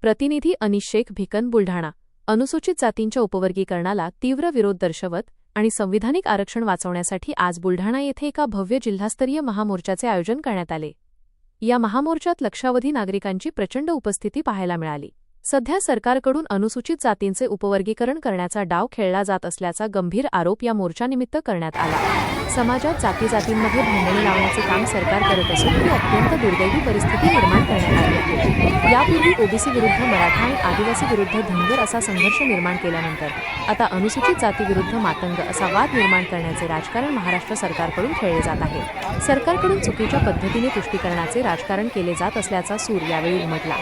प्रतिनिधी अनिश शेख भिकन बुलढाणा। अनुसूचित जातींच्या उपवर्गीकरणाला तीव्र विरोध दर्शवत आणि संविधानिक आरक्षण वाचवण्यासाठी आज बुलढाणा येथे एका भव्य जिल्हास्तरीय महामोर्चाचे आयोजन करण्यात आले। या महामोर्चात लक्षावधी नागरिकांची प्रचंड उपस्थिती पाहायला मिळाली। सध्या सरकारकडून अनुसूचित जातींचे उपवर्गीकरण करण्याचा डाव खेळला जात असल्याचा गंभीर आरोप या मोर्चानिमित्त करण्यात आला। समाजात जातींमध्ये भांडणे लावण्याचे काम सरकार करत असून ही अत्यंत दुर्दैवी परिस्थिती निर्माण करण्यात आली आहे। यापूर्वी ओबीसी विरुद्ध मराठा आणि आदिवासी विरुद्ध धनगर असा संघर्ष निर्माण केल्यानंतर आता अनुसूचित जाती विरुद्ध मातंग असा वाद निर्माण करण्याचे राजकारण महाराष्ट्र सरकारकडून खेळले जात आहे। सरकारकडून चुकीच्या पद्धतीने तुष्टीकरणाचे राजकारण केले जात असल्याचा सूर यावेळी उमटला।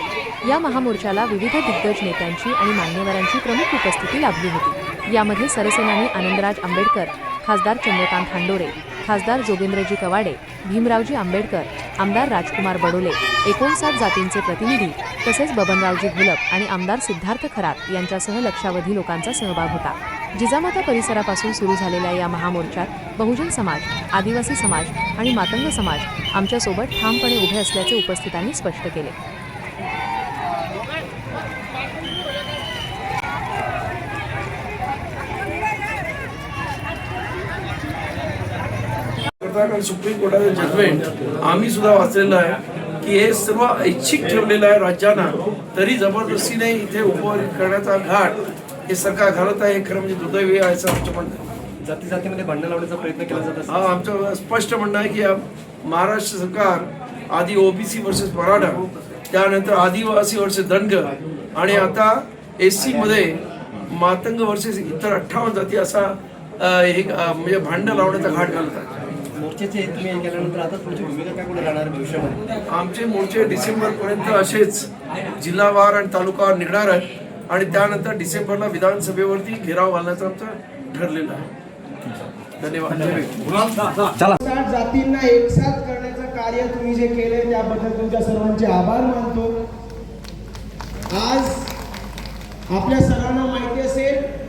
या महामोर्चाला विविध दिग्गज नेत्यांची आणि मान्यवरांची प्रमुख उपस्थिती लाभली होती। यामध्ये सरसेनानी आनंदराज आंबेडकर, खासदार चंद्रकांत हांडोरे, खासदार जोगेंद्रजी कवाडे, भीमरावजी आंबेडकर, आमदार राजकुमार बडोले, 59 जातींचे प्रतिनिधी तसेच बबनरावजी घोलप आणि आमदार सिद्धार्थ खरात यांच्यासह लक्षावधी लोकांचा सहभाग होता। जिजामाता परिसरापासून सुरू झालेल्या या महामोर्चात बहुजन समाज, आदिवासी समाज आणि मातंग समाज आमच्यासोबत ठामपणे उभे असल्याचे उपस्थितांनी स्पष्ट केले। सुप्रीम कोर्टाचं जजमेंट आम्ही सुद्धा वाचलेलं आहे की हे सर्व ऐच्छिक ठेवलेलं आहे राज्यांना, तरी जबरदस्तीने इथे उपवर्गीकरण करण्याचा घाट हे सरकार घालत आहे। खरं म्हणजे दुर्दैवी आहे असं आमचं म्हणणं आहे। जातीमध्ये भांडण लावण्याचा प्रयत्न केला जात असतो। हा आमचं स्पष्ट म्हणणं आहे की महाराष्ट्र सरकार आधी ओबीसी वर्सेस मराठा, त्यानंतर आदिवासी वर्सेस धनगर आणि आता एससी मध्ये मातंग वर्सेस इतर 58 जाती असा हे म्हणजे भांडण लावण्याचा घाट घालत आहे। मोर्चाचे तुम्ही केल्यानंतर आता तुमची भूमिका काय पुढे राहणार भविष्यामध्ये? आमचे मोर्चे डिसेंबरपर्यंत असेच जिल्हावार आणि तालुकावार निघणार आहेत आणि त्यानंतर डिसेंबरला विधानसभेवरती घेराव घालण्याचं आमचं ठरलेलं आहे। धन्यवाद। 60 जातींना एकसाथ करण्याचं कार्य तुम्ही जे केले त्याबद्दल तुमच्या सर्वांचे आभार मानतो। आज आपल्या सर्वांना माहिती असेल